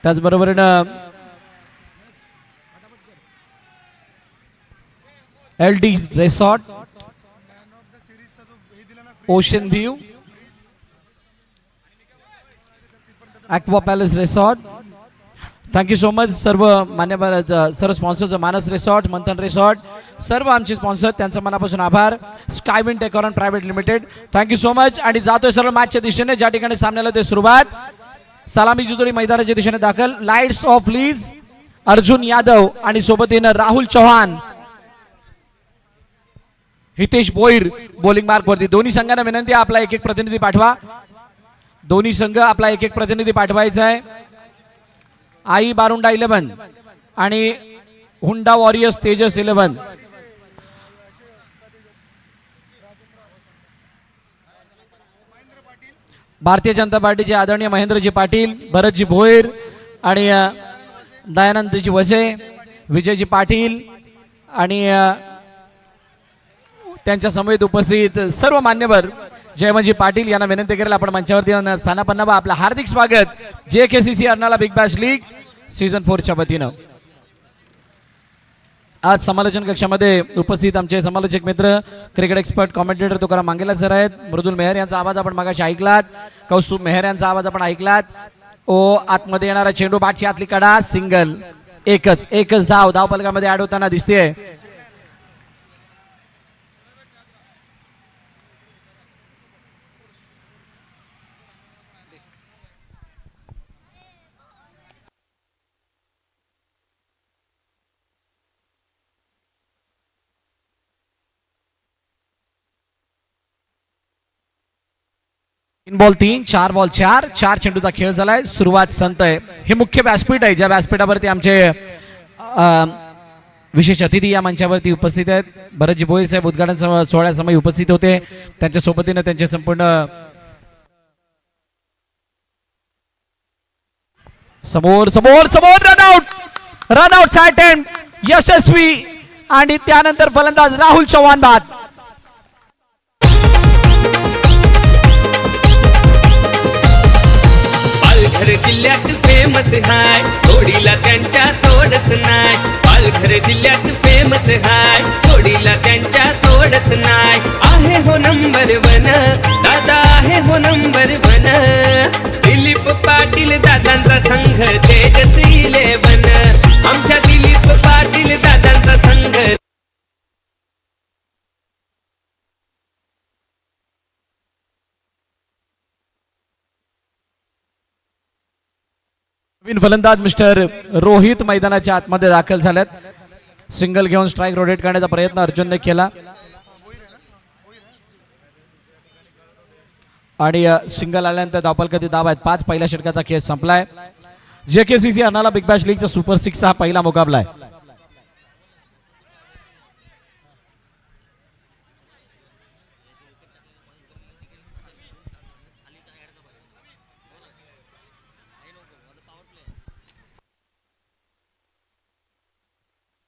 त्याचबरोबरीनं LD resort, ocean view, aqua palace resort. Thank you so much सर्व मान्यवर सर्व sponsors, मानस रिसॉर्ट, मंथन रिसॉर्ट, सर्व आमचे स्पॉन्सर, त्यांचं मनापासून आभार. Skywin Decoran private limited, thank you so much. आणि जातोय सर्व मॅचच्या दिशेने, ज्या ठिकाणी सामन्याला ते सुरुवात. सलामीची जोडी मैदानाच्या दिशेने दाखल. Lights of lease, Arjun Yadav आणि सोबतीनं राहुल चव्हाण, हितेश बोईर बॉलिंग मार्क वरती. दोन्ही संघांना विनंती आहे आपला एक एक प्रतिनिधी पाठवा. दोन्ही संघ आपला एक एक प्रतिनिधी पाठवायचा आहे. आई बारुंडा 11 आणि हुंडा वॉरियर्स तेजस 11. भारतीय जनता पार्टीचे आदरणीय महेंद्रजी पाटील, भरतजी भोईर आणि दयानंदजी वजे, विजयजी पाटील आणि त्यांच्या समवेत उपस्थित सर्व मान्यवर जयमनजी पाटील यांना विनंती करेल आपण मंचावरती स्थानापन्न व्हा. आपलं हार्दिक स्वागत JKCC Arnala big bash league season 4 च्या वतीनं. आज समालोचन कक्षामध्ये उपस्थित आमचे समालोचक मित्र, क्रिकेट एक्सपर्ट, कॉमेंटेटर तुकाराम मांगेला सर आहेत. मृदुल मेहर यांचा आवाज आपण मगाशी ऐकलात. कौस्तुभ मेहर यांचा आवाज आपण ऐकलात. ओ आतमध्ये येणारा चेंडू, बाटची आतली कडा, सिंगल, एकच धाव धावफलकामध्ये ऍड होताना दिसतेय. बॉल 3, 4 बॉल 4 चेंडूचा खेळ झालाय. सुरुवात संत आहे. हे मुख्य व्यासपीठ आहे, ज्या व्यासपीठावरती आमचे विशेष अतिथी या मंचावरती उपस्थित आहेत. भरतजी भोईर साहेब उद्घाटन सोहळ्यासमयी उपस्थित होते. त्यांच्या सोबतीनं त्यांचे संपूर्ण समोर रनआउटचा अटेम्प्ट यशस्वी आणि त्यानंतर फलंदाज राहुल चव्हाण बाद. पालघर जिल्ह्यात फेमस हाय, थोडीला त्यांच्या तोडच नाय. पालघर जिल्ह्यात फेमस हाय, थोडीला त्यांच्या तोडच नाय. आहे हो नंबर 1 दादा, आहे हो नंबर 1. दिलीप पाटील दादांचा संघ तेजस 11. आमच्या दिलीप पाटील दादांचा संघ. नवीन फलंदाज मिस्टर रोहित मैदानाच्या आतमध्ये दाखल झालेत. सिंगल घेऊन स्ट्राइक रोटेट करण्याचा प्रयत्न अर्जुनने केला आणि सिंगल आल्यानंतर धावफलकातील धाव आहेत 5. पहिल्या षटकाचा खेळ संपलाय. JKCC अर्नाळा बिग बॅश लीगचा सुपर 6 हा पहिला मुकाबला आहे.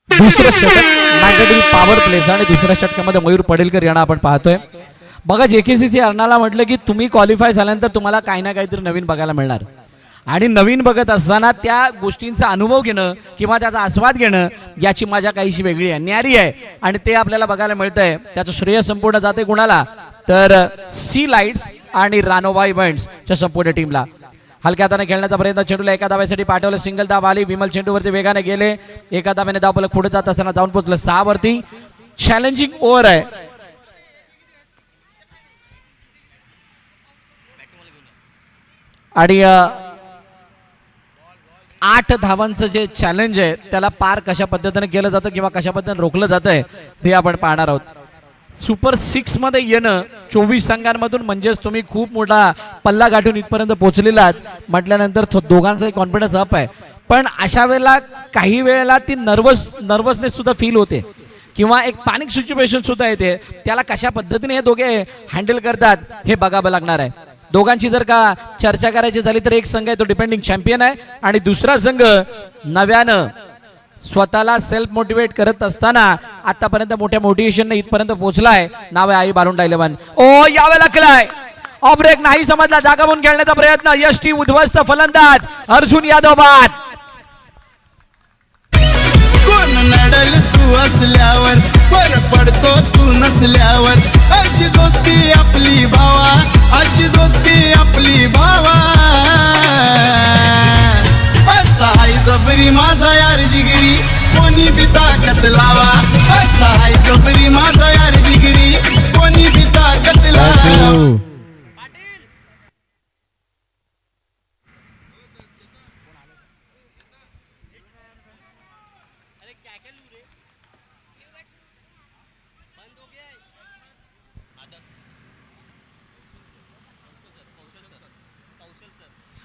दुसरं षटक मॅगडी पॉवर प्लेस आणि दुसऱ्या षटकामध्ये मयूर पडेलकर यांना आपण पाहतोय. बघा, JKCC अर्नाळा म्हटलं की तुम्ही क्वालिफाय झाल्यानंतर तुम्हाला काही ना काहीतरी नवीन बघायला मिळणार आणि नवीन बघत असताना त्या गोष्टींचा अनुभव घेणं किंवा त्याचा आस्वाद घेणं याची मजा काहीशी वेगळी आहे, न्यारी आहे आणि ते आपल्याला बघायला मिळतंय. त्याचं श्रेय संपूर्ण जाते कुणाला, तर सी लाईट्स आणि रानोबा इव्हेंट्सच्या संपूर्ण टीमला. हलक्या हाताने खेळण्याचा प्रयत्न, चेंडूला एका धाव्यासाठी पाठवलं, सिंगल धाव आली. विमल चेंडूवरती वेगाने गेले, एका धाव्याने धावफलक पुढे जात असताना जाऊन पोहोचलं 6 वरती. चॅलेंजिंग ओव्हर आहे आणि 8 धावांचं जे चॅलेंज आहे त्याला पार कशा पद्धतीने केलं जातं किंवा कशा पद्धतीने रोखलं जातंय ते आपण पाहणार आहोत. सुपर 6 मध्ये येणं 24 संघांमधून म्हणजेच तुम्ही खूप मोठा पल्ला गाठून इथपर्यंत पोहोचलेला म्हटल्यानंतर दोघांचाही कॉन्फिडन्स अप आहे. पण अशा वेळेला काही वेळेला ती नर्वसनेस सुद्धा फील होते किंवा एक पॅनिक सिच्युएशन सुद्धा येते. त्याला कशा पद्धतीने हे दोघे हँडल करतात हे बघावं लागणार आहे. दोघांची जर का चर्चा करायची झाली तर एक संघ आहे तो डिपेंडिंग चॅम्पियन आहे आणि दुसरा संघ नव्यानं स्वतःला सेल्फ मोटिवेट करत असताना आतापर्यंत मोठ्या मोटिवेशनने इथपर्यंत पोहोचलाय. नाव आहे आई बारुंडा 11. ओ यावे लागलाय ऑफ ब्रेक नाही समजला, जागा म्हणून खेळण्याचा प्रयत्न, यष्टी उद्ध्वस्त, फलंदाज अर्जुन यादव बाद. कोण नडल तू असल्यावर, फरक पडतो तू नसल्यावर. अशी दोस्ती आपली भावा, अशी दोस्ती आपली भावा. असा हाय जबरी माझा यार जिगरी, कोणी बी ताकद लावा. असा हाय जबरी माझा यार जिगरी, कोणी बी ताकद लावा.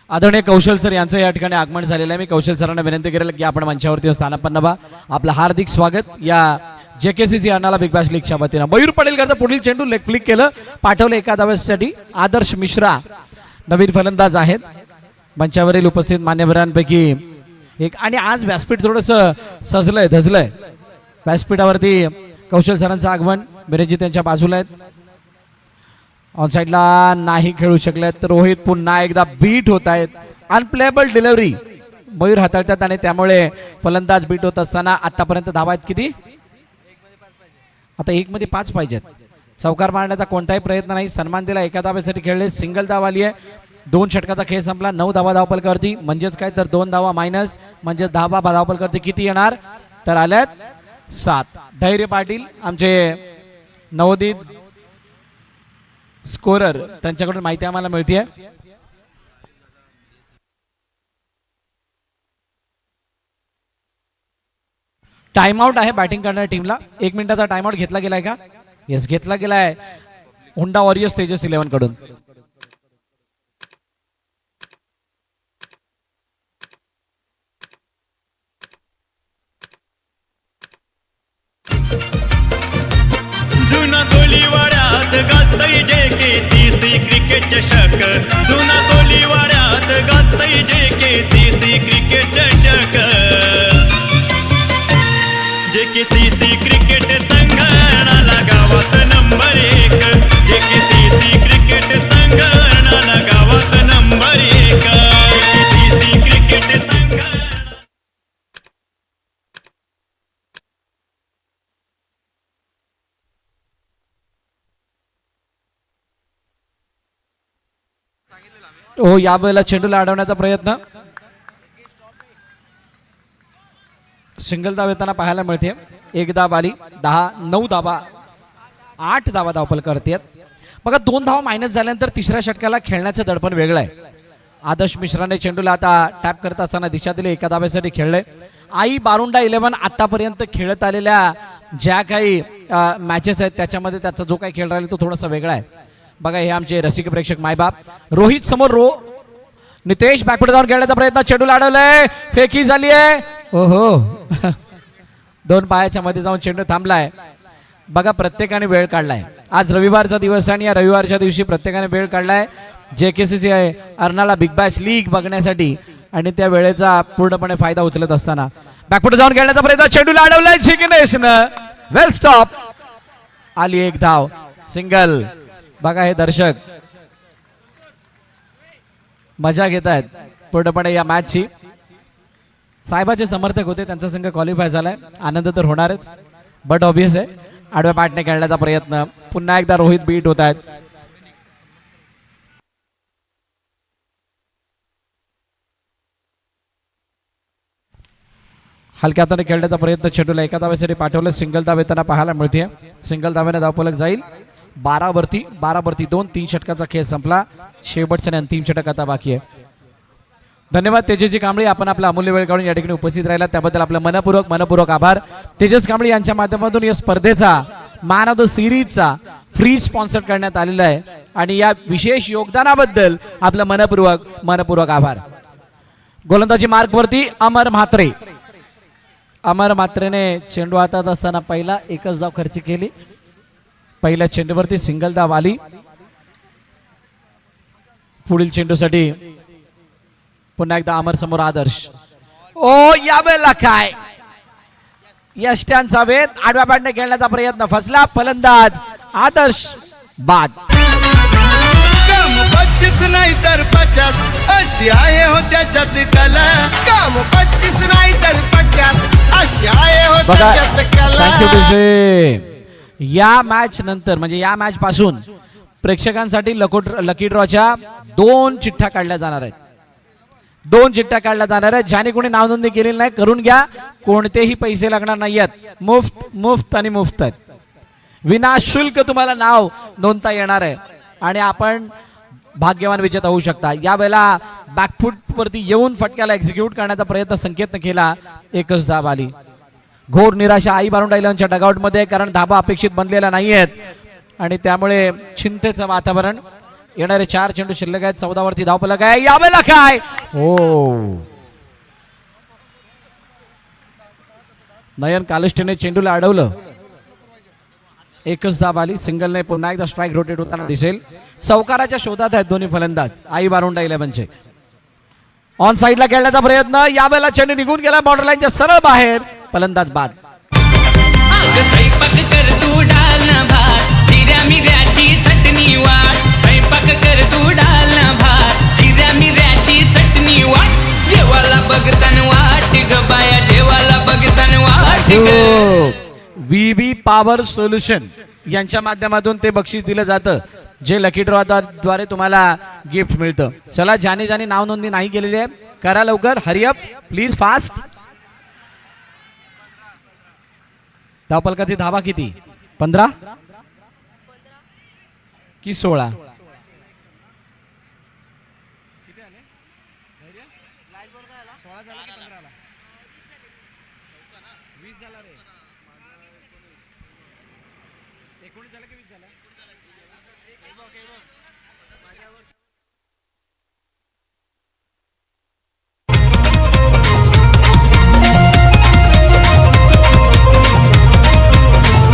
आदरणीय कौशल सर यांचं या ठिकाणी आगमन झालेलं आहे. मी कौशल सरांना विनंती करेल की आपण मंचावरती स्थानापन्न व्हा. आपलं हार्दिक स्वागत या JKCC अर्नाला बिग बॅश लीगच्या वतीनं. मयूर पटेलकरचा पुढील चेंडू लेग फ्लिक केलं, पाठवलं एका धावेसाठी. आदर्श मिश्रा नवीन फलंदाज आहेत, मंचावरील उपस्थित मान्यवरांपैकी एक. आणि आज व्यासपीठ थोडंसं सजलंय धजलंय. व्यासपीठावरती कौशल सरांचं आगमन, बिरेजी त्यांच्या बाजूला आहेत. ऑन साईडला नाही खेळू शकले तर रोहित पुन्हा एकदा बीट होत आहेत. अनप्लेएबल डिलिव्हरी मयूर हाताळतात आणि त्यामुळे फलंदाज बीट होत असताना आतापर्यंत धावा आहेत किती? आता 1 मध्ये 5 पाहिजेत. चौकार मारण्याचा कोणताही प्रयत्न नाही, सन्मान दिला. एका धावेसाठी खेळले, सिंगल धाव आली आहे. 2 षटकाचा खेळ संपला. 9 धावा धावपलकावरती, म्हणजेच काय तर 2 धावा मायनस, म्हणजे 10 धावपलकावरती किती येणार तर आल्यात 7. धैर्य पाटील आमचे नवोदित स्कोरर, त्यांच्याकडून माहिती आम्हाला मिळते. टाइमआउट आहे बॅटिंग करणाऱ्या टीमला. 1 मिनिटाचा टाइमआउट घेतला गेलाय का? येस, घेतला गेलाय होंडा वॉरियर्स तेजस 11 कडून. जुना गोलीवाड्यात गाजतय JKCC क्रिकेट चषक. जुना गोलीवाड्यात गाजतय JKCC क्रिकेट चषक. JKCC क्रिकेट संघाला गावात नंबर 1. JKCC क्रिकेट संघाला गावात नंबर 1. JKCC क्रिकेट संघ. हो, या वेळेला चेंडूला अडवण्याचा प्रयत्न. सिंगल धाव येताना पाहायला मिळते. 1 धाव आली, 9 धावा, 8 धावा धावपल करतात. बघा 2 धावा मायनस झाल्यानंतर तिसऱ्या षटकाला खेळण्याचं दडपण वेगळं आहे. आदर्श मिश्राने चेंडूला आता टॅप करत असताना दिशा दिली. एका धावेसाठी खेळले. आई बारुंडा 11 आतापर्यंत खेळत आलेल्या ज्या काही मॅचेस आहेत त्याच्यामध्ये त्याचा जो काही खेळ राहिला तो थोडासा वेगळा आहे. बघा हे आमचे रसिक प्रेक्षक मायबाप. रोहित समोर नितेश बॅकफुट जाऊन खेळण्याचा प्रयत्न, चेंडूला अडवलंय, फेकी झाली आहे. ओहो 2 पायाच्या मध्ये जाऊन चेंडू थांबलाय. बघा प्रत्येकाने वेळ काढलाय. आज रविवारचा दिवस आणि या रविवारच्या दिवशी प्रत्येकाने वेळ काढलाय JKCC Arnala big bash league बघण्यासाठी आणि त्या वेळेचा पूर्णपणे फायदा उचलत असताना बॅकफुट जाऊन खेळण्याचा प्रयत्न, चेंडूला अडवलाय जिग्नेशनं. वेल स्टॉप. आली 1 धाव, सिंगल. बघा हे दर्शक मजा घेत आहेत पूर्णपणे या मॅचची. साहेबाचे समर्थक होते, त्यांचा संघ क्वालिफाय झालाय, आनंद तर होणारच. बट ऑब्विस आहे आडव्या पाठने खेळण्याचा प्रयत्न. पुन्हा एकदा रोहित बीट होत आहेत. हलक्या हाताने खेळण्याचा प्रयत्न, चेंडूला एका धावेसाठी पाठवलं. सिंगल धाव येताना पाहायला मिळते. सिंगल धावेने धावफलक जाईल. 12 वरती 2. 3 षटकाचा खेळ संपला. शेवटचा आणि अंतिम षटक आता बाकी आहे. धन्यवाद तेजसजी कांबळे, आपण आपला अमूल्य वेळ काढून या ठिकाणी उपस्थित राहिला त्याबद्दल आपलं मनपूर्वक आभार. तेजस कांबळे यांच्या माध्यमातून या स्पर्धेचा मॅन ऑफ द सिरीजचा फ्री स्पॉन्सर करण्यात आलेला आहे आणि या विशेष योगदानाबद्दल आपलं मनपूर्वक आभार. गोलंदाजी मार्कवरती अमर म्हात्रे. अमर म्हात्रेने चेंडू हातात असताना पहिला 1च धाव खर्च केली. पहिल्या चेंडूवरती सिंगल धाव आली. पुढील चेंडूसाठी पुन्हा एकदा अमर समोर आदर्श. ओ यावेळेला काय यष्ट्यांचा वेध, आडव्या बॅटने खेळण्याचा प्रयत्न फसला. फलंदाज आदर्श बाद. नाही तर 50 अशी आहे हो त्याच्यात कला काम 25 नाही तर 50 अशी आहे हो बघा त्याच्यात थँक्यू कला तुझे या मॅच नंतर म्हणजे या मॅच पासून प्रेक्षकांसाठी लकी ड्रॉच्या 2 चिठ्ठ्या काढल्या जाणार आहेत. 2 चिठ्ठ्या काढल्या जाणार आहेत. ज्याने कोणी नाव नोंदणी केलेली नाही करून घ्या. कोणतेही पैसे लागणार नाहीयेत. मुफ्त आणि मुफ्त आहेत. विनाशुल्क तुम्हाला नाव नोंदता येणार आहे आणि आपण भाग्यवान विजेता होऊ शकता. यावेळेला बॅकफूट वरती येऊन फटक्याला एक्झिक्यूट करण्याचा प्रयत्न संकेतनं केला. एकच धाब आली. घोर निराशा आई बारुंडा इलेव्हनच्या डगआउट मध्ये कारण धाबा अपेक्षित बनलेल्या नाहीयेत आणि त्यामुळे चिंतेचं वातावरण. येणारे 4 चेंडू शिल्लक आहेत. 14 वरती धावफलक आहे. यावेळेला काय हो नयन कालिष्टेने चेंडूला अडवलं. एकच धाब आली. सिंगलने पुन्हा एकदा स्ट्राईक रोटेट होताना दिसेल. चौकाराच्या शोधात आहेत दोन्ही फलंदाज आई बारुंडा इलेव्हनचे. ऑन साईडला खेळण्याचा प्रयत्न. यावेळेला चेंडू निघून गेला बॉर्डर लाईनच्या सरळ बाहेर. फलंदाज बाद. अगं स्वयंपाक कर तू डाल ना भात जिऱ्या मिऱ्याची चटणी वाट स्वयंपाक कर तू डाल ना भात जिऱ्या मिऱ्याची चटणी वाट जेवाला बघतान वाट ग बाया जेवाला बघतान वाट ग. व्हीव्ही पॉवर सोल्युशन यांच्या माध्यमातून ते बक्षीस दिलं जातं जे लकी ड्रॉ द्वारे तुम्हाला गिफ्ट मिळतं. चला ज्याने नाव नोंदणी नाही केलेली आहे करा लवकर. हरिअप प्लीज फास्ट. धावफलकाची धावा किती 15 की 16?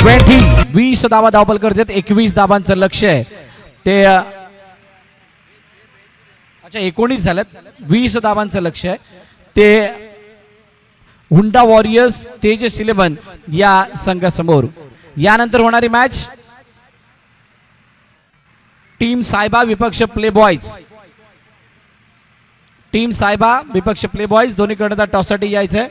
ट्वेंटी 20 धावा धावफल करतात. 21 धावांचं लक्ष आहे ते अच्छा 19 झाल्यात. 20 धावांचं लक्ष आहे ते हुंडा वॉरियर्स तेजस 11 या संघासमोर. यानंतर होणारी मॅच टीम सायबा विपक्ष प्ले बॉयज. टीम सायबा विपक्ष प्ले बॉयज दोन्हीकडे टॉससाठी यायचंय.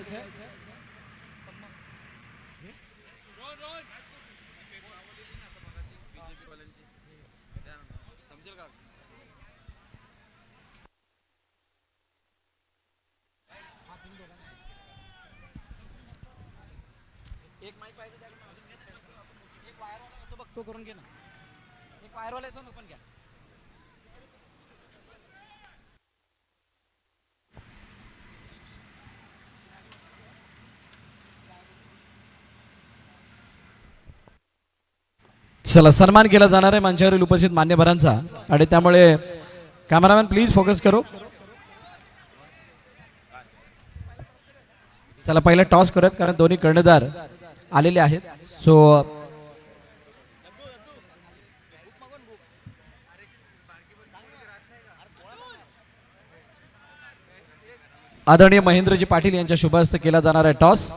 एक माईक पाहिजे एक वायरवाला येतो बघ तो करून घे ना. एक वायरवाला येतो पण घ्या. चला सन्मान केला जाणार आहे मंचावरील उपस्थित मान्यवरांचा आणि त्यामुळे कॅमेरामॅन प्लीज फोकस करो. चला पहिला टॉस करूयात कारण दोन्ही कर्णधार आलेले आहेत. सो आदरणीय महेंद्रजी पाटील यांच्या शुभ हस्ते केला जाणार आहे टॉस.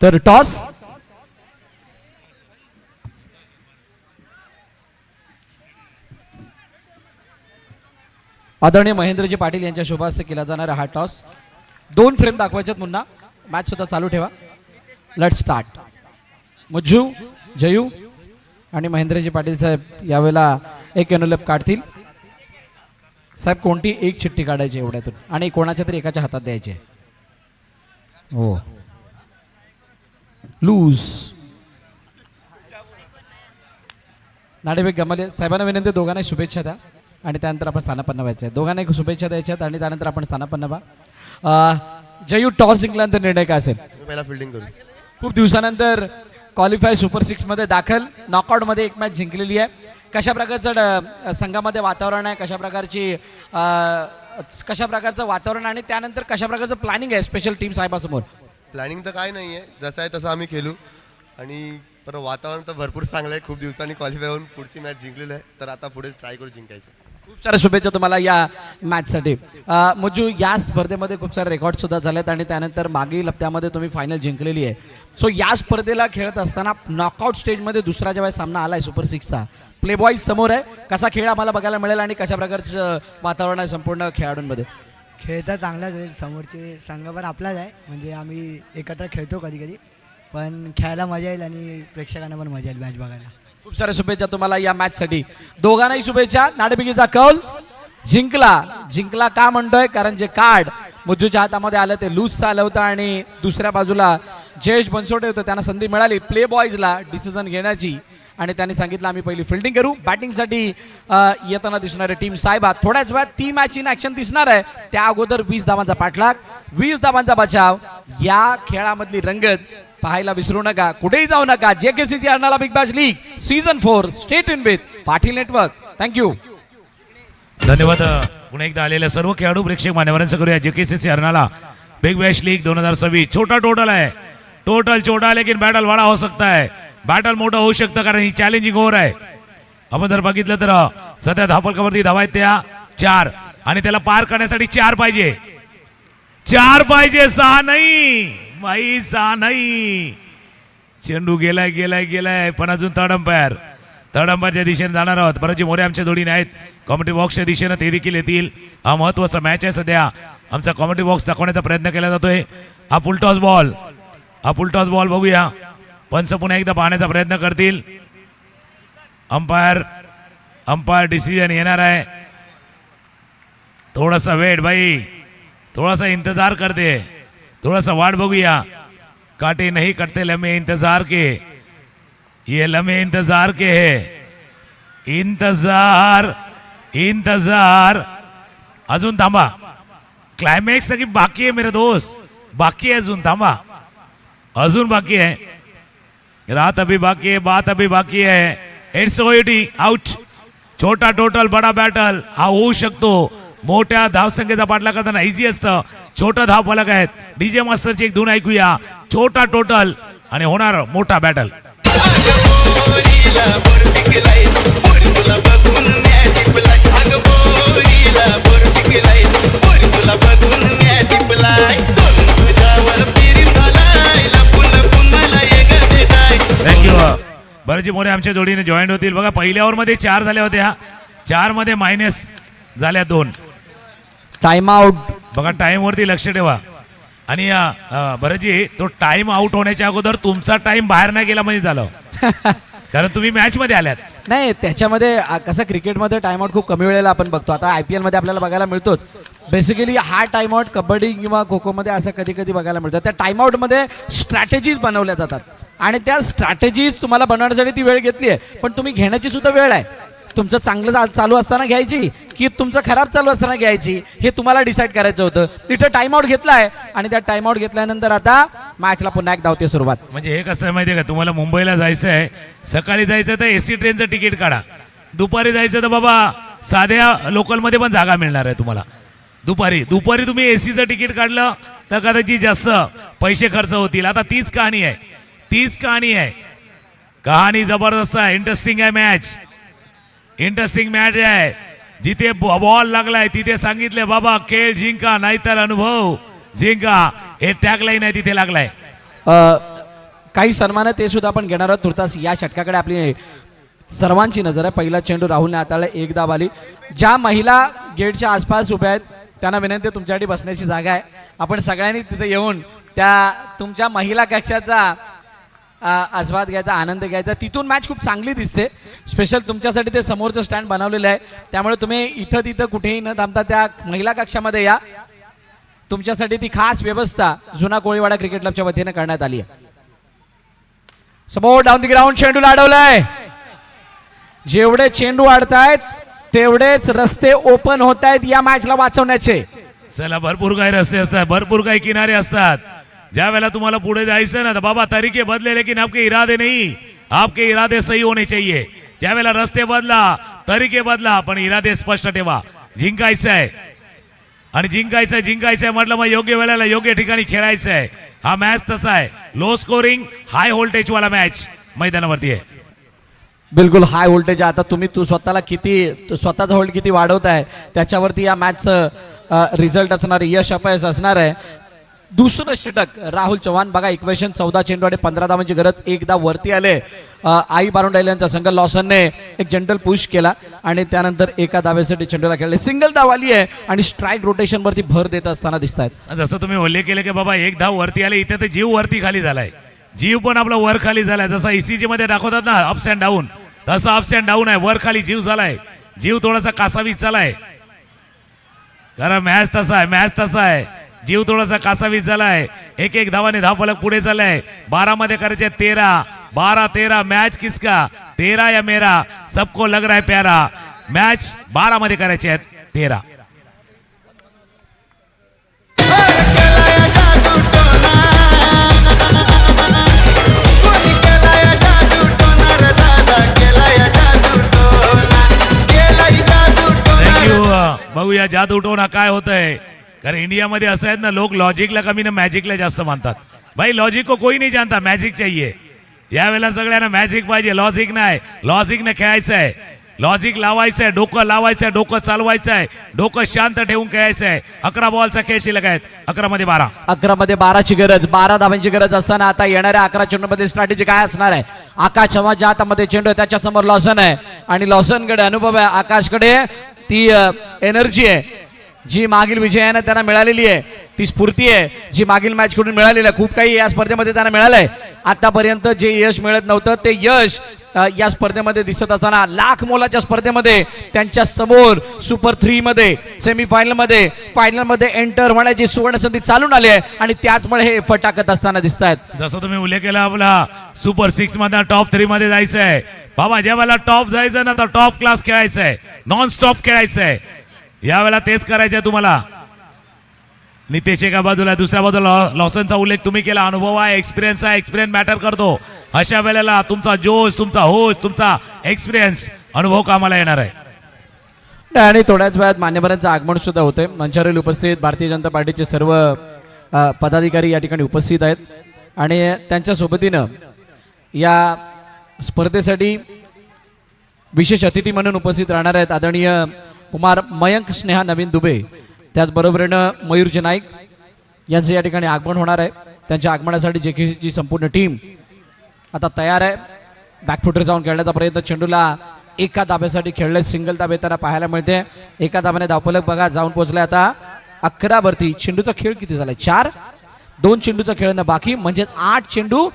तर टॉस आदरणीय महेंद्रजी पाटील यांच्या शुभ हस्ते केला जाणारा हा टॉस. 2 फ्रेम दाखवायच्यात पुन्हा. मॅच सुद्धा चालू ठेवा. Let start. मुज्जू जयू आणि महेंद्रजी पाटील साहेब यावेळेला एक एनोलेप काढतील. साहेब कोणती एक चिठ्ठी काढायची एवढ्यातून आणि कोणाच्या तरी एकाच्या हातात द्यायची. हो लूज नाणेफेक गमाले. साहेबांना विनंती दोघांना शुभेच्छा द्या आणि त्यानंतर आपण स्थानापन्न व्हायचं आहे. दोघांना एक शुभेच्छा द्यायच्यात आणि त्यानंतर आपण स्थानापन्न व्हा. जयू टॉस जिंकल्यानंतर निर्णय काय असेल? पहिला फिल्डिंग करू. खूप दिवसानंतर क्वालिफाय सुपर 6 मध्ये दाखल. नॉकआउट मध्ये एक मॅच जिंकलेली आहे. कशा प्रकारचं संघामध्ये वातावरण आहे, कशा प्रकारचं वातावरण आणि त्यानंतर कशा प्रकारचं प्लॅनिंग आहे स्पेशल टीम साहेबासमोर? प्लॅनिंग तर काय नाही आहे, जसं आहे तसं आम्ही खेळू. आणि पर वातावरण तर भरपूर चांगलं आहे. खूप दिवसांनी क्वालिफाय होऊन पुढची मॅच जिंकलेली आहे, तर आता पुढे ट्राय करू जिंकायचं. खूप साऱ्या शुभेच्छा तुम्हाला या मॅचसाठी. मुजू, या स्पर्धेमध्ये खूप सारे रेकॉर्ड सुद्धा झालेत आणि त्यानंतर मागील हप्त्यामध्ये तुम्ही फायनल जिंकलेली आहे. सो या स्पर्धेला खेळत असताना नॉकआउट स्टेजमध्ये दुसरा जेव्हा सामना आलाय सुपर 6चा, प्ले बॉईज समोर आहे, कसा खेळ आम्हाला बघायला मिळेल आणि कशा प्रकारचं वातावरण आहे संपूर्ण खेळाडूंमध्ये? खेळ तर चांगलाच आहे, समोरचे संघ पण आपलाच आहे, म्हणजे आम्ही एकत्र खेळतो कधी कधी, पण खेळायला मजा येईल आणि प्रेक्षकांना पण मजा येईल मॅच बघायला. खूप साऱ्या शुभेच्छा तुम्हाला या मॅचसाठी. दोघांनाही शुभेच्छा. नाणेफेकीचा कौल जिंकला का म्हणतोय, कारण जे कार्ड मुज्जूच्या हातामध्ये आलं ते लूजचं आलं होतं आणि दुसऱ्या बाजूला जयेश बनसोडे होतं, त्यांना संधी मिळाली प्ले बॉईजला डिसिजन घेण्याची आणि त्यांनी सांगितलं आम्ही पहिली फिल्डिंग करू. बॅटिंगसाठी येताना दिसणारे टीम साहेबा थोड्याच वेळात ती मॅच इन ॲक्शन दिसणार आहे. त्या अगोदर 20 धावांचा पाठलाग, 20 धावांचा बचाव. या खेळामधली रंगत पाहायला विसरू नका, कुठेही जाऊ नका. JKCC Arnala big bash league season 4 state in with Patil network. Thank you. धन्यवाद. पुन्हा एकदा आलेल्या सर्व खेळाडू प्रेक्षक मान्यवरांचं करूया. JKCC Arnala big bash league 2026 छोटा टोटल है, टोटल छोटा है लेकिन बैटल बड़ा हो सकता है. बैटल मोठा होऊ शकतं कारण ही चॅलेंजिंग ओव्हर आहे. आपण जर बघितलं तर सध्या धावफलकावरती धावा आहेत त्या 4 आणि त्याला पार करण्यासाठी 4 पाहिजे, 4 पाहिजे, 6 नाही माई, 6 नाही. चेंडू गेलाय गेलाय गेलाय पण अजून थर्ड अंपायरच्या दिशेने जाणार आहोत. बराची मोरे आमच्या जोडीने आहेत. कॉमेंट्री बॉक्सच्या दिशेने ते देखील येतील. हा महत्वाचा मॅच आहे सध्या. आमचा कॉमेंट्री बॉक्स दाखवण्याचा प्रयत्न केला जातोय. हा फुल टॉस बॉल बघूया. पंच पुन्हा एकदा पाहण्याचा प्रयत्न करतील. अंपायर डिसिजन येणार आहे. थोडासा वेट भाई, थोडासा इंतजार करते, थोडासा वाट बघूया. काटे नहीं कटते लम्हे इंतजार के, ये लम्हे इंतजार के है. इंतजार अजून थांबा. क्लायमॅक्स की बाकी आहे मेरे दोस्त, बाकी आहे अजून. थांबा, अजून बाकी आहे. रात अभी बाकी है, बात अभी बाकी है. It's OET out. छोटा टोटल बडा बॅटल हा होऊ शकतो. मोठ्या धावसंख्येचा पाठलाग करताना इझी असतं. छोटा धाव फलक आहेत. डीजे मास्टरची एक धून ऐकूया. छोटा टोटल आणि होणार मोठा बॅटल. थँक्यू. बरेचसे मोरे आमच्या जोडीने जॉईन होतील. बघा पहिल्या ओव्हर मध्ये 4 झाल्या होत्या, 4 मध्ये मायनस झाल्या 2. Time out. बघा टाइम वरती लक्ष ठेवा. आणि बरंजी तो टाइम आउट होण्याच्या अगोदर तुमचा टाइम बाहेर नाही गेला म्हणजे झालं, कारण तुम्ही मॅच मध्ये आल्यात. नाही, त्याच्यामध्ये कसं क्रिकेटमध्ये टाइमआउट खूप कमी वेळेला आपण बघतो. आता IPL मध्ये आपल्याला बघायला मिळतोच. बेसिकली हा टाइमआउट कबड्डी किंवा खो खो मध्ये असं कधी कधी बघायला मिळतं. त्या टाइमआउटमध्ये स्ट्रॅटेजीज बनवल्या जातात आणि त्या स्ट्रॅटेजीज तुम्हाला बनवण्यासाठी ती वेळ घेतली आहे, पण तुम्ही घेण्याची सुद्धा वेळ आहे. तुमचं चांगलं चालू असताना घ्यायची की तुमचं खराब चालू असताना घ्यायची हे तुम्हाला डिसाईड करायचं होतं. तिथं टाइमआउट घेतलाय आणि त्या टाइमआउट घेतल्यानंतर आता मॅचला पुन्हा एक धावते सुरुवात. म्हणजे हे कसं आहे माहिती आहे का, तुम्हाला मुंबईला जायचं आहे, सकाळी जायचं तर AC ट्रेनचं तिकीट काढा. दुपारी जायचं तर बाबा साध्या लोकलमध्ये पण जागा मिळणार आहे तुम्हाला. दुपारी तुम्ही ACचं तिकीट काढलं तर कदाचित जास्त पैसे खर्च होतील. आता तीच कहाणी आहे. कहाणी जबरदस्त आहे. इंटरेस्टिंग मॅच आहे. जिथे बॉल लागलाय तिथे सांगितले बाबा खेळ जिंका नाहीतर अनुभव जिंका, हे टॅगलाईन आहे तिथे लागलाय. काही सन्मान आहे ते सुद्धा आपण घेणार आहोत. तुर्तास या षटकाकडे आपली सर्वांची नजर आहे. पहिला चेंडू राहुलने हाताळला, 1 धाव आली. ज्या महिला गेटच्या आसपास उभ्या आहेत त्यांना विनंती, तुमच्यासाठी बसण्याची जागा आहे. आपण सगळ्यांनी तिथे येऊन त्या तुमच्या महिला कक्षाचा आस्वाद घ्यायचा, आनंद घ्यायचा. तिथून मॅच खूप चांगली दिसते. स्पेशल तुमच्यासाठी ते समोरचं स्टँड बनवलेलं आहे, त्यामुळे तुम्ही इथं तिथं कुठेही न थांबता त्या महिला कक्षामध्ये या. तुमच्यासाठी ती खास व्यवस्था जुना कोळीवाडा क्रिकेट क्लबच्या वतीने करण्यात आली आहे. समोर डाऊन द ग्राउंड चेंडू अडवलाय. जेवढे चेंडू अडतायत तेवढेच रस्ते ओपन होत आहेत या मॅचला वाचवण्याचे. चला, भरपूर काही रस्ते असतात, भरपूर काही किनारे असतात. ज्या वेळेला तुम्हाला पुढे जायचं ना तर बाबा तरीके बदले लेकिन आपके इरादे नहीं, आपके इरादे सही होने चाहिए. ज्या वेळेला रस्ते बदला, तरीके बदला, पण इरादे स्पष्ट ठेवा. जिंकायचं आहे आणि जिंकायचं म्हटलं मग योग्य वेळेला योग्य ठिकाणी खेळायचं आहे. हा मॅच तसा आहे, लो स्कोरिंग हाय व्होल्टेज वाला मॅच मैदानावरती आहे. बिलकुल हाय व्होल्टेज. आता तू स्वतःचा होल्ड किती वाढवताय त्याच्यावरती या मॅचचं रिझल्ट असणार, यश अपयश असणार आहे. दुसरं षटक राहुल चव्हाण बघा, इक्वेशन 14 चेंडू आणि 15 धावांची गरज, एकदा वरती आले. आई बारुंडाईल यांचा संघ लॉसनने एक जनरल पुश केला आणि त्यानंतर एका धावेसाठी चेंडूला खेळले. सिंगल धाव आली आहे आणि स्ट्राईक रोटेशन वरती भर देत असताना दिसत आहेत. जसं तुम्ही उल्लेख केले की बाबा एक धाव वरती आले, इथे तर जीव वरती खाली झालाय, जीव पण आपला वर खाली झालाय. जसा ECG मध्ये दाखवतात ना अप्स अँड डाऊन, तसा अप्स अँड डाऊन आहे, वर खाली जीव झालाय, जीव थोडासा कासावीस झालाय. कारण मॅच तसा आहे, जीव थोडासा कासावीस झालाय. एक धावाने धावफलक पुढे चाललाय. 12 मध्ये करायचे 13, 12-13 मॅच किसका, 13 या मेरा, सबको लग रहा है प्यारा. मॅच 12 मध्ये करायचे आहेत 13. थँक्यू. बघूया जादू टोना काय होतंय. कारण इंडियामध्ये असं आहेत ना, लोक लॉजिकला कमी ना मॅजिकला जास्त मानतात. भाई लॉजिक को कोई नहीं जानता, मॅजिक चाहिए. यावेळेला सगळ्यांना मॅजिक पाहिजे, लॉजिक नाही. लॉजिकने खेळायचं आहे, लॉजिक लावायचं आहे, डोकं लावायचं आहे, डोकं चालवायचं आहे, डोकं शांत ठेवून खेळायचं आहे. 11 बॉलचा खेळ शिल्लक आहेत, 11 मध्ये 12. 11 मध्ये 12ची गरज, 12 धावांची गरज असताना आता येणाऱ्या 11 चेंडूमध्ये स्ट्रॅटेजी काय असणार आहे. आकाश चव्हाण ज्या हातामध्ये चेंडू आहे त्याच्यासमोर लॉसन आहे आणि लॉसनकडे अनुभव आहे, आकाशकडे ती एनर्जी आहे जी मागील विजयाने त्यांना मिळालेली आहे, ती स्फूर्ती आहे जी मागील मॅच कडून मिळालेली आहे. खूप काही या स्पर्धेमध्ये त्यांना मिळालंय. आतापर्यंत जे यश मिळत नव्हतं ते यश या स्पर्धेमध्ये दिसत असताना लाख मोलाच्या स्पर्धेमध्ये त्यांच्या समोर सुपर 3 मध्ये सेमीफायनल मध्ये फायनल मध्ये एंटर होण्याची सुवर्ण संधी चालून आली आहे आणि त्याचमुळे हे फटाकत असताना दिसत आहेत. जसं तुम्ही उल्लेख केला आपला सुपर 6 मध्ये टॉप 3 मध्ये जायचं आहे. बाबा ज्यावेळेला टॉप जायचं ना तर टॉप क्लास खेळायचं आहे, नॉन स्टॉप खेळायचं आहे. यावेळेला तेच करायचं आहे तुम्हाला. नितेश एका बाजूला, दुसऱ्या बाजूला लॉसनचा उल्लेख तुम्ही केला. अनुभव आहे, एक्सपिरियन्स आहे, एक्सपिरियन्स मॅटर करतो. अशा वेळेला तुमचा जोश, तुमचा होश, तुमचा एक्सपिरियन्स, अनुभव कामाला येणार आहे. आणि थोड्याच वेळात मान्यवरांचं आगमन सुद्धा होते. मंचावरील उपस्थित भारतीय जनता पार्टीचे सर्व पदाधिकारी या ठिकाणी उपस्थित आहेत आणि त्यांच्या सोबतीनं या स्पर्धेसाठी विशेष अतिथी म्हणून उपस्थित राहणार आहेत आदरणीय कुमार मयंक स्नेहा नवीन दुबे, त्याचबरोबरीनं मयूरजी नाईक यांचं या ठिकाणी आगमन होणार आहे. त्यांच्या आगमनासाठी JKCची संपूर्ण टीम आता तयार आहे. बॅकफुटर जाऊन खेळण्याचा प्रयत्न, चेंडूला एका धाब्यासाठी खेळले, सिंगल धाबे त्यांना पाहायला मिळते. एका धाब्याने धावफलक बघा जाऊन पोहोचले आता 11 वरती. चेंडूचा खेळ किती झालाय? 4. 2 चेंडूचा खेळणं बाकी, म्हणजेच 8 चेंडू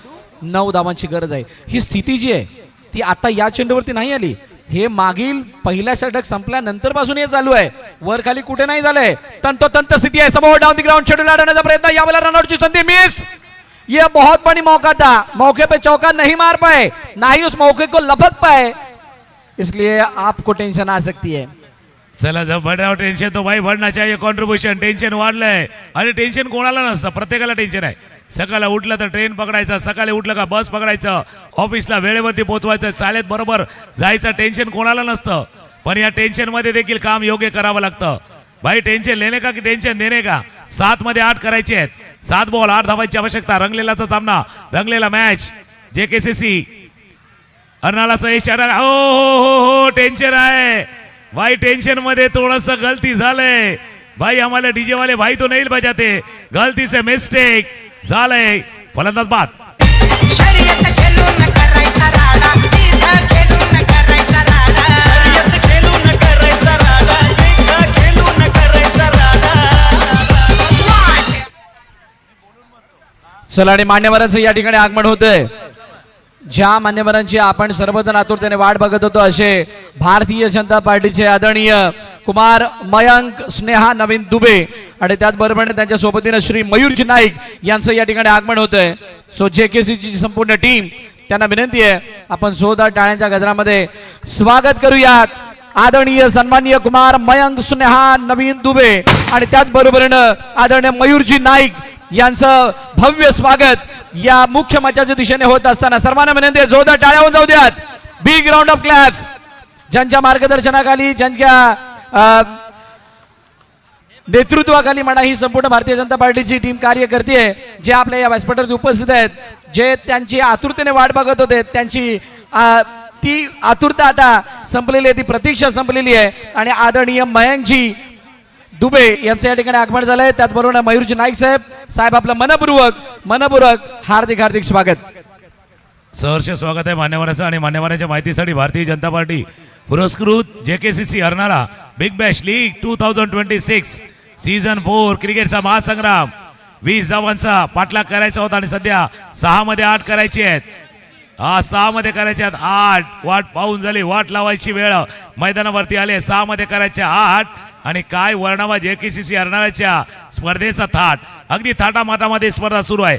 9 धावांची गरज आहे. ही स्थिती जी आहे ती आता या चेंडूवरती नाही आली, हे मागील पहिल्या षटक संपल्यानंतर पासून हे चालू आहे. वर खाली कुठे नाही झालंय, तंतोतंत स्थिती आहे. समोर डाउन द ग्राउंड चेंडू लावण्याचा प्रयत्न, यावेळेला रनआउटची संधी मिस. ये बहुत बड़ी मौका था, मौके पे चौका नहीं मार पाए, ना ही उस मौके को लपक पाए, इसलिए आपको टेंशन आ सकती है. चला जब बढ़ रहा हो टेंशन तो भाई बढ़ना चाहिए. कॉन्ट्रीब्युशन टेन्शन वाढलंय आणि टेन्शन कोणाला नसतं, प्रत्येकाला टेन्शन आहे. सकाळी उठलं तर ट्रेन पकडायचं, सकाळी उठलं का बस पकडायचं, ऑफिसला वेळेवरती पोहोचवायचं, शाळेत बरोबर जायचं. टेन्शन कोणाला नसतं, पण या टेन्शन मध्ये देखील काम योग्य करावं लागतं. भाई टेन्शन लेने का की टेन्शन देने का. 7 मध्ये 8 करायचे आहेत, 7 बॉल 8 धावांची आवश्यकता. रंगलेलाचा सामना, रंगलेला मॅच. JKCC अर्नालाचा इशारा. हो टेन्शन आहे भाई, टेंशन मध्ये थोडस गलती झालंय भाई. आम्हाला डीजे वाले भाई तो नहीं बजाते, गलती से मिस्टेक झालंय. फलंदाज बाद. शर्यत खेळून करायचा राडा, तिथं खेळून करायचा राडा. शर्यत खेळून करायचा राडा, तिथं खेळून करायचा राडा. चला आणि मान्यवरांचं या ठिकाणी आगमन होतंय. ज्या मान्यवरांची आपण सर्वजण आतुरतेने वाट बघत होतो असे भारतीय जनता पार्टीचे आदरणीय कुमार मयंक स्नेहा नवीन दुबे आणि त्याचबरोबर त्यांच्या सोबतीनं श्री मयूरजी नाईक यांचं या ठिकाणी आगमन होतंय. सो JKCची संपूर्ण टीम, त्यांना विनंती आहे आपण जोरदार टाळ्यांच्या गजरामध्ये स्वागत करूयात आदरणीय सन्माननीय कुमार मयंक स्नेहा नवीन दुबे आणि त्याचबरोबरीनं आदरणीय मयूरजी नाईक यांचं भव्य स्वागत या मुख्य मंचाच्या दिशेने होत असताना सर्वांना विनंती आहे जोरदार टाळ्या होऊन जाऊ द्यात. Big round of claps. ज्यांच्या मार्गदर्शनाखाली, ज्यांच्या नेतृत्वाखाली म्हणा ही संपूर्ण भारतीय जनता पार्टीची टीम कार्य करते, जे आपल्या या व्यासपीठावर उपस्थित आहेत, जे त्यांची आतुरतेने वाट बघत होते, त्यांची ती आतुरता आता संपलेली आहे, ती प्रतीक्षा संपलेली आहे आणि आदरणीय मयंकजी दुबे यांचं या ठिकाणी आगमन झालंय. त्याचबरोबर मयूरजी नाईक साहेब आपलं मनपूर्वक हार्दिक स्वागत. सहर्ष स्वागत आहे मान्यवरांचं. आणि मान्यवरांच्या माहितीसाठी भारतीय जनता पार्टी पुरस्कृत JKCC हरणारा बिग बॅश लीग 2026 सीझन 4 क्रिकेटचा महासंग्राम 20 धावांचा पाठलाग करायचा होता आणि सध्या 6 मध्ये 8 करायचे आहेत. 6 मध्ये करायचे आहेत 8. वाट पाहून झाली, वाट लावायची वेळ मैदानावरती आले. 6 मध्ये करायचे 8 आणि काय वर्णावा JKCC हरणाऱ्याच्या स्पर्धेचा थाट. अगदी थाटामाटामध्ये स्पर्धा सुरू आहे.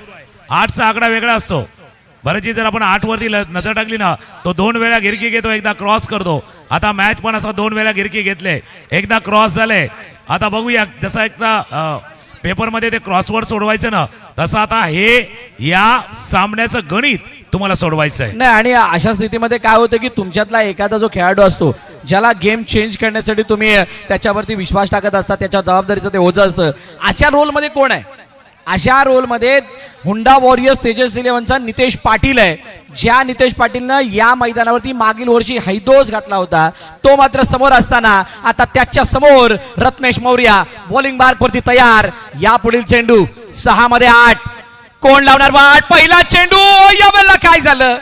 8चा आकडा वेगळा असतो. बरेचशी जर आपण 8 वरती नजर टाकली ना, तो 2 वेळा गिरकी घेतो, एकदा क्रॉस करतो. आता मॅच पण असा 2 वेळा गिरकी घेतले, एकदा क्रॉस झाले. आता बघूया जसं एकदा पेपरमध्ये ते क्रॉसवर्ड सोडवायचं ना, तसं आता हे या सामन्याचं गणित तुम्हाला सोडवायचं आहे. नाही, आणि अशा स्थितीमध्ये काय होतं की तुमच्यातला एखादा जो खेळाडू असतो, ज्याला गेम चेंज करण्यासाठी तुम्ही त्याच्यावरती विश्वास टाकत असता, त्याच्या जबाबदारीचं ते ओझं असतं. अशा रोलमध्ये कोण आहे? अशा रोलमध्ये हुंडा वॉरियर्स तेजस 11चा नितेश पाटील आहे. ज्या नितेश पाटीलनं या मैदानावरती मागील वर्षी हैदोस घातला होता, तो मात्र समोर असताना आता त्याच्या समोर रत्नेश मौर्य बॉलिंग मार्कवरती तयार. या पुढील चेंडू 6 मध्ये 8. कोण लावणार वाट? पहिला चेंडू. यावेळेला काय झालं?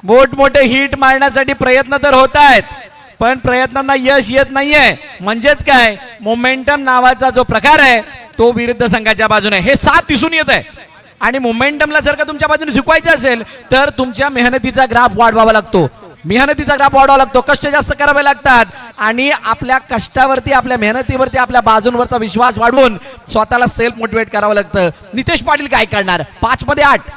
मोठमोठे हिट मारण्यासाठी प्रयत्न तर होत आहेत, पण प्रयत्नांना यश येत नाहीये. म्हणजेच काय, मोमेंटम नावाचा जो प्रकार आहे तो विरुद्ध संघाच्या बाजूने हे साफ दिसून येत आहे. आणि मोमेंटमला जर का तुमच्या बाजूने झुकवायचं असेल तर तुमच्या मेहनतीचा ग्राफ वाढवावा लागतो. कष्ट जास्त करावे लागतात आणि आपल्या कष्टावरती, आपल्या मेहनतीवरती, आपल्या बाजूंवरचा विश्वास वाढवून स्वतःला सेल्फ मोटिवेट करावं लागतं. नितेश पाटील काय करणार? 5 मध्ये 8.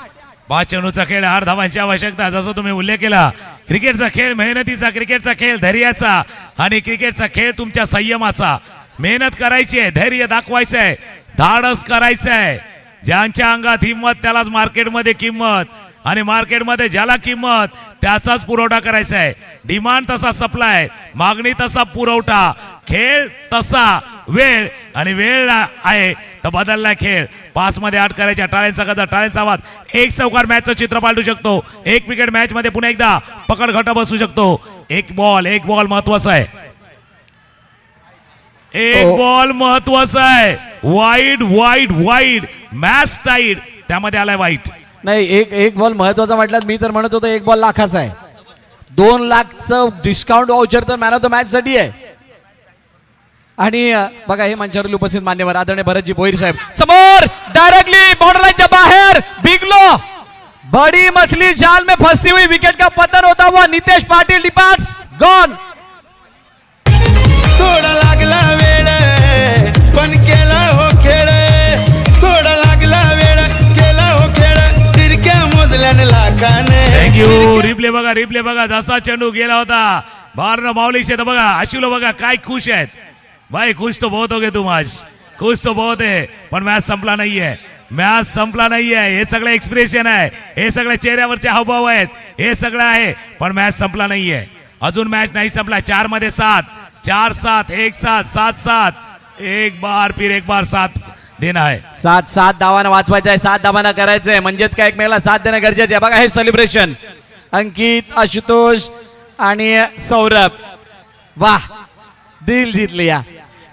5 चेंडूचा खेळ, 8 धावांची आवश्यकता. जसं तुम्ही उल्लेख केला, क्रिकेटचा खेळ मेहनतीचा, क्रिकेटचा खेळ धैर्याचा आणि क्रिकेटचा खेळ तुमच्या संयमाचा. मेहनत करायची आहे, धैर्य दाखवायचं आहे, धाडस करायचं आहे. ज्यांच्या अंगात हिंमत त्यालाच मार्केटमध्ये किंमत, आणि मार्केटमध्ये ज्याला किंमत त्याचाच पुरवठा करायचा आहे. डिमांड तसा सप्लाय, मागणी तसा पुरवठा, खेळ तसा वेळ, आणि वेळ आहे तर बदलला खेळ. 5 मध्ये 8 करायच्या. टाळ्यांचा गजर, टाळ्यांचा आवाज. एक चौकार मॅचचं चित्र पालटू शकतो. एक विकेट मॅच मध्ये पुन्हा एकदा पकड घट बसू शकतो. एक बॉल महत्वाचा आहे. एक बॉल महत्वाचा आहे. वाईड मॅच टाईड, त्यामध्ये आलाय वाईट. नाही, एक बॉल महत्वाचा म्हटलं. मी तर म्हणत होतो 1 बॉल लाखाचा आहे. 2 लाखचं डिस्काउंट वाउचर तर मॅन ऑफ द मॅच साठी आहे. आणि बघा हे मंचावरील उपस्थित मान्यवर आदरणीय भरतजी भोईर साहेब समोर डायरेक्टली बाउंड्री लाइन के बाहर. बिगलो बड़ी मछली जाल में फंसती हुई, विकेट का पतन होता हुआ नितेश पाटिल डिपार्ट्स, गॉन. थोडा लागला वेळ पण केला हो खेळ, थोडा लागला वेळ केला हो खेळ, तिरक्या मोजल्याने लाखाने. थँक्यू. रिप्ले बघा जसा चेंडू गेला होता बाहेर माऊली शेत बघा. आशुला बघा काय खुश आहेत भाई. खुश तो बहुत हो गए तुम आज, खुश तो बहुत है, पण मॅच संपला नाहीये. हे सगळं एक्सप्रेशन आहे, हे सगळे चेहऱ्यावरचे हावभाव आहेत, हे सगळं आहे, पण मॅच संपला नाहीये. अजून मॅच नाही संपला. 4 मध्ये 7, 4-7, 1-7, 7-7, एक बार 7 देना आहे. 7 धावांना वाचवायचं आहे, 7 धावांना करायचंय. म्हणजेच काय, एकमेकाला 7 देणं गरजेचं आहे. बघा हे सेलिब्रेशन, अंकित, आशुतोष आणि सौरभ, वाह, दिल जिंकले. या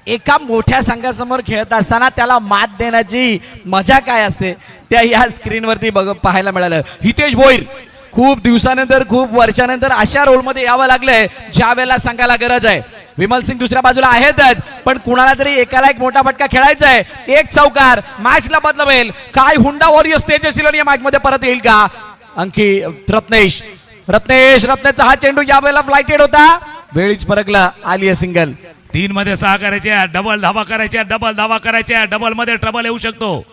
एका मोठ्या संघासमोर खेळत असताना त्याला मात देण्याची मजा काय असते त्या या स्क्रीनवरती पाहायला मिळालं. हितेश भोईर खूप दिवसानंतर, खूप वर्षानंतर अशा रोलमध्ये यावं लागलंय ज्या वेळेला संघाला गरज आहे. विमल सिंग दुसऱ्या बाजूला आहेतच, पण कुणाला तरी एकाला एक मोठा फटका खेळायचा आहे. एक चौकार मॅचला बदलवेल. काय हुंडा वॉरियर्स तेजस 11 या मॅच मध्ये परत येईल का? अंकित, रत्नेशचा हा चेंडू यावेळेला फ्लाइटेड होता, वेळीच परकला, आली आहे सिंगल. 3 मध्ये 6 करायचे, डबल धावा करायच्या, डबल मध्ये ट्रबल येऊ शकतो.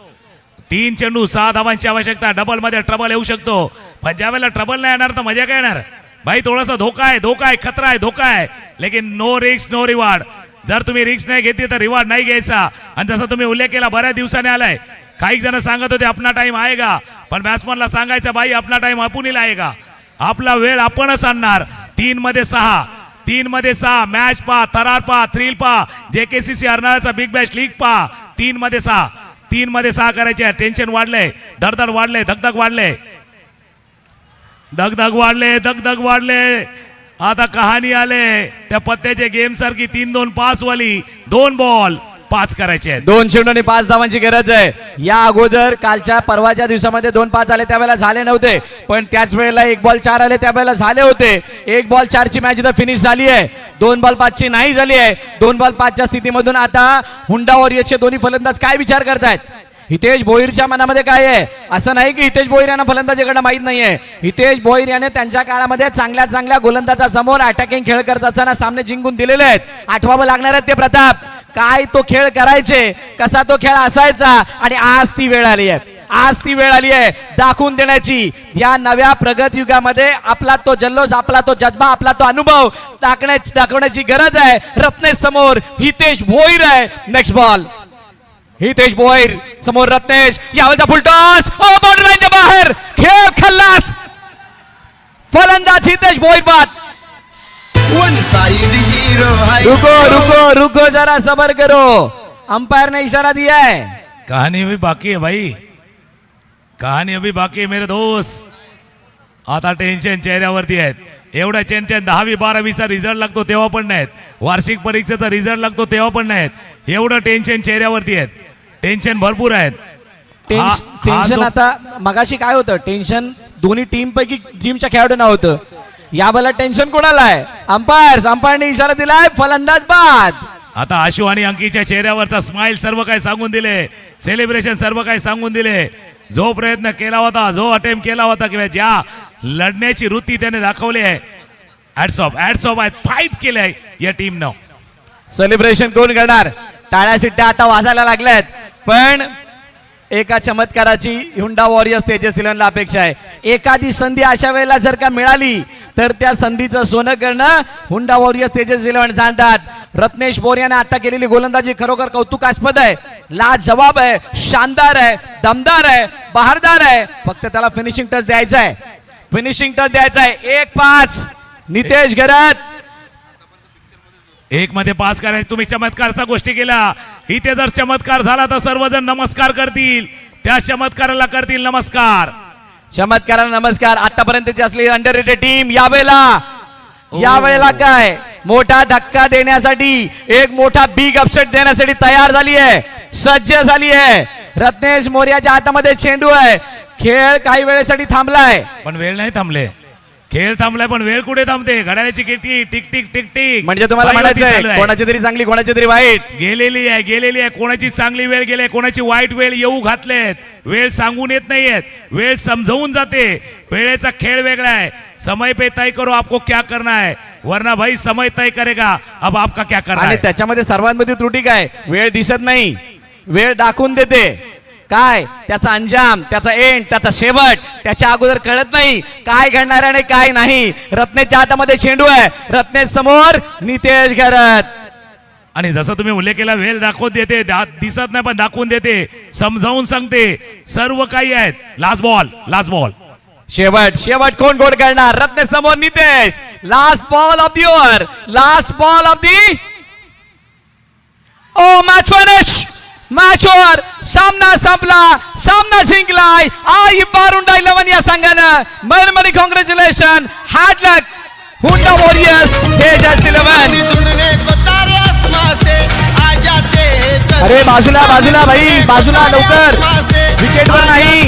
3 चेंडू 6 धावांची आवश्यकता, डबल मध्ये ट्रबल येऊ शकतो. पण ज्या वेळेला ट्रबल नाही येणार तर मजा काय येणार भाई? थोडासा धोका आहे, खतरा आहे, धोका आहे, लेकिन नो रिस्क नो रिवॉर्ड. जर तुम्ही रिस्क नाही घेतली तर रिवॉर्ड नाही घ्यायचा. आणि जसं तुम्ही उल्लेख केला, बऱ्याच दिवसाने आलाय. काही जण सांगत होते अपना टाइम आएगा, पण बॅट्समनला सांगायचं भाई अपना टाइम आपणही आएगा, आपला वेळ आपणच आणणार. 3 मध्ये 6 3 मध्ये 6 मॅच पा, थरार पा, थ्रिल पा, JKCC अर्नाळाचा बिग बॅश लीग पा. 3 मध्ये 6, 3 मध्ये 6 करायचे. टेन्शन वाढलंय, धडधड वाढले, धगधग वाढले, दगदग वाढले, दगदग वाढले. आता कहाणी आले त्या पत्त्याच्या गेम सारखी 3-2-5 वाली 2 बॉल 5 करायचे आहेत. 2 चेंडू आणि 5 धावांची गरज आहे. या अगोदर कालच्या परवाच्या दिवसामध्ये 2-5 आले, त्यावेळेला झाले नव्हते, पण त्याच वेळेला 1 बॉल 4 आले, त्यावेळेला झाले होते. 1 बॉल 4 ची मॅच इथं फिनिश झाली आहे. 2 बॉल 5 ची नाही झाली आहे. 2 बॉल 5 च्या स्थितीमधून आता हुंडा वॉरियर्सचे दोन्ही फलंदाज काय विचार करतायत? हितेश भोईरच्या मनामध्ये काय आहे? असं नाही की हितेश भोईर यांना फलंदाजीकडे माहित नाहीये. हितेश भोईर याने त्यांच्या काळामध्ये चांगल्या चांगल्या गोलंदाजासमोर अटॅकिंग खेळ करत असताना सामने जिंकून दिलेले आहेत. आठवावं लागणार आहेत ते प्रताप. काय तो खेळ करायचे, कसा तो खेळ असायचा, आणि आज ती वेळ आली आहे. आज ती वेळ आली आहे दाखवून देण्याची. या नव्या प्रगत युगामध्ये आपला तो जल्लोष, आपला तो जज्बा, आपला तो अनुभव दाखवण्याची गरज आहे. रत्नेश समोर हितेश भोईर आहे. नेक्स्ट बॉल हितेश भोईर समोर रत्नेश. यावेळेचा फुलटॉस बॉर्डर लाईनच्या बाहेर. खेळ खल्लास. फलंदाज हितेश भोईर बाद. वन साइड हीरो है रुको रुको रुको जरा सबर करो. अंपायर ने इशारा दिया है. कहानी अभी बाकी है भाई, कहानी अभी बाकी है मेरे दोस्त. आता टेन्शन चेहऱ्यावरती आहेत. एवढा टेन्शन 10वी-12वीचा रिझल्ट लागतो तेव्हा पण नाहीत. वार्षिक परीक्षेचा रिझल्ट लागतो तेव्हा पण नाहीत. एवढं टेन्शन चेहऱ्यावरती आहेत. टेन्शन भरपूर आहेत. टेन्शन आता मगाशी काय होतं? टेन्शन दोन्ही टीम पैकी टीमच्या खेळाडूंना होतं. यावेळेला टेन्शन कोणाला आहे? अंपायरने इशारा दिलाय फलंदाज बाद. आता आशु आणि अंकीच्या चेहऱ्यावरचा स्माइल सर्व काही सांगून दिले. सेलिब्रेशन सर्व काही सांगून दिले. जो प्रयत्न केला होता, जो अटेम्प्ट केला होता, किंवा ज्या लढण्याची वृत्ती त्याने दाखवली आहे, हॅट्स ऑफ आहे. फाईट केलंय या टीमनं. सेलिब्रेशन कोण करणार? टाळ्या सिट्ट्या आता वाजायला लागल्यात, पण एका चमत्काराची हुंडा वॉरियर्स तेजस इलेव्हनला अपेक्षा आहे. एखादी संधी अशा वेळेला जर का मिळाली तर त्या संधीचं सोनं करणं हुंडा वॉरियर्स तेजस इलेव्हन जाणतात. रत्नेश बोर याने आता केलेली गोलंदाजी खरोखर कौतुकास्पद आहे, लाजवाब आहे, शानदार आहे, दमदार आहे, बहारदार आहे. फक्त त्याला फिनिशिंग टच द्यायचा आहे. 1-5 नितेश घरात. 1 मध्ये 5 करायचे. तुम्ही चमत्कारचा गोष्टी केला. इथे जर चमत्कार झाला तर सर्वजण नमस्कार करतील. त्या चमत्काराला करतील नमस्कार. चमत्काराला नमस्कार. आतापर्यंतची असलेली अंडररेटेड टीम यावेळेला काय मोठा धक्का देण्यासाठी, एक मोठा बिग अपसेट देण्यासाठी तयार झाली आहे, सज्ज झाली आहे. रत्नेश मोर्याच्या हातामध्ये चेंडू आहे. खेळ काही वेळेसाठी थांबलाय, पण वेळ नाही थांबले. खेळ थांबलाय पण वेळ कुठे थांबते? घड्याळाची kitty tick tick tick tick. म्हणजे तुम्हाला म्हणायचंय कोणाची तरी चांगली, कोणाची तरी वाईट गेलेली आहे. कोणाची चांगली वेळ गेली, कोणाची वाईट वेळ येऊ घातलेत. वेळ सांगून येत नाहीयेत, वेळ समजावून जाते. वेळेचा खेळ वेगळा आहे. समय पे तय करो आपको क्या करना है, वरना भाई समय तय करेगा अब आपका क्या करना आणि है. त्याच्यामध्ये सर्वांमध्ये त्रुटी काय? वेळ दिसत नाही, वेळ दाखवून देते. काय त्याचा अंजाम, त्याचा एंड, त्याचा शेवट त्याच्या अगोदर कळत नाही काय घडणार आहे आणि काय नाही. रत्नेशच्या हातामध्ये चेंडू आहे. रत्नेश समोर नितेश घरत. आणि जसं तुम्ही उल्लेख केला, वेळ दाखवून देते, दिसत नाही पण दाखवून देते, समजावून सांगते, सर्व काही आहेत. लास्ट बॉल शेवट कोण गोल करणार? रत्नेश समोर Nitesh. Last ball of the over, last ball of the match finish. Match over. सामना संपला, सामना जिंकलाय आई बारुंडा 11 या संघानं. मरमरी कॉंग्रॅच्युलेशन, हार्ड लक हुंडा वॉरियर्स तेजस 11. जुड़ने को तारे आसमां से आ जाते हैं जमीन। अरे बाजूला भाई, बाजूला लवकर, विकेटवर नाही.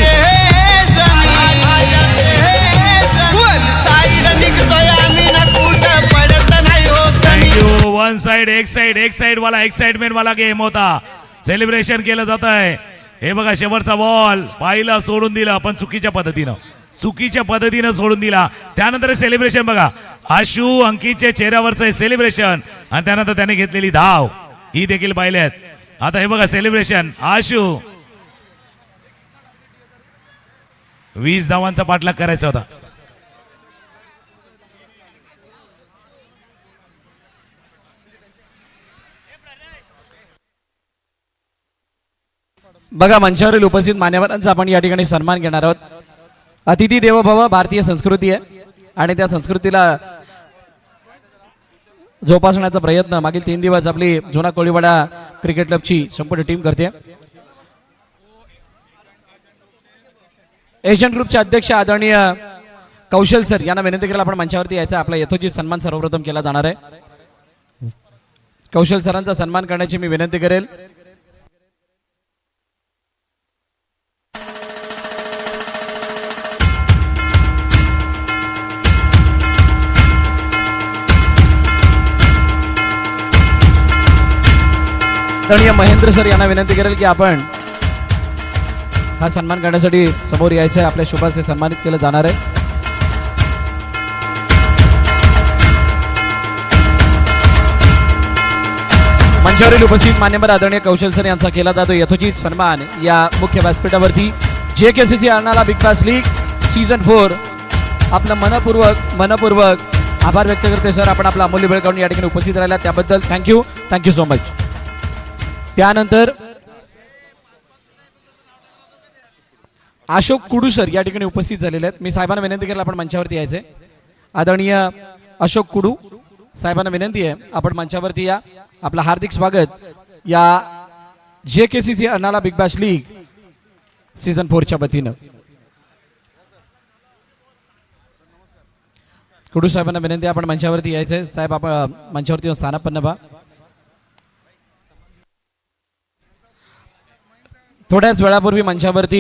वन साइड निघतोय आम्ही ना कुठं पडत नाही हो कमी. थँक्यू. वन साइड, एक साइड वाला एक्साइटमेंट वाला गेम होता. सेलिब्रेशन केलं जात आहे. हे बघा, शेवटचा बॉल पाहिला, सोडून दिला, पण चुकीच्या पद्धतीनं सोडून दिला. त्यानंतर सेलिब्रेशन बघा, आशु अंकितच्या चेहऱ्यावरचं सेलिब्रेशन, आणि त्यानंतर त्याने घेतलेली धाव ही देखील पाहिल्यात. आता हे बघा सेलिब्रेशन, आशु 20 धावांचा पाठलाग करायचा होता. बघा, मंचावरील उपस्थित मान्यवरांचा आपण या ठिकाणी सन्मान घेणार आहोत. अतिथी देवो भव भारतीय संस्कृती आहे आणि त्या संस्कृतीला जोपासण्याचा प्रयत्न मागील 3 दिवस आपली जुना कोळीवाडा क्रिकेट क्लबची संपूर्ण टीम करते. एशियन ग्रुपचे अध्यक्ष आदरणीय कौशल सर यांना विनंती केला आपण मंचावरती यायचा. आपला यथोचित सन्मान सर्वप्रथम केला जाणार आहे. कौशल सरांचा सन्मान करण्याची मी विनंती करेल. आदरणीय महेंद्र सर यांना विनंती करेल की आपण हा सन्मान करण्यासाठी समोर यायचं आहे. आपल्या शुभाचे सन्मानित केलं जाणार आहे. मंचावरील उपस्थित मान्यवर आदरणीय कौशल सर यांचा केला जातो यथोचित सन्मान. या मुख्य व्यासपीठावरती JKCC Arnala big bash league season 4 आपलं मनपूर्वक आभार व्यक्त करते सर. आपण आपला अमूल्य वेळ काढून या ठिकाणी उपस्थित राहिला त्याबद्दल थँक्यू सो मच. त्यानंतर अशोक कुडू सर या ठिकाणी उपस्थित झालेले आहेत. मी साहेबांना विनंती केली आपण मंचावरती यायचे. आदरणीय अशोक कुडू साहेबांना विनंती आहे आपण मंचावरती या. आपलं हार्दिक स्वागत या JKCC Arnala big bash league season 4च्या वतीनं. कुडू साहेबांना विनंती आहे आपण मंचावरती यायचे. साहेब आपण मंचावरती स्थानापन्न व्हा. थोड्याच वेळापूर्वी मंचावरती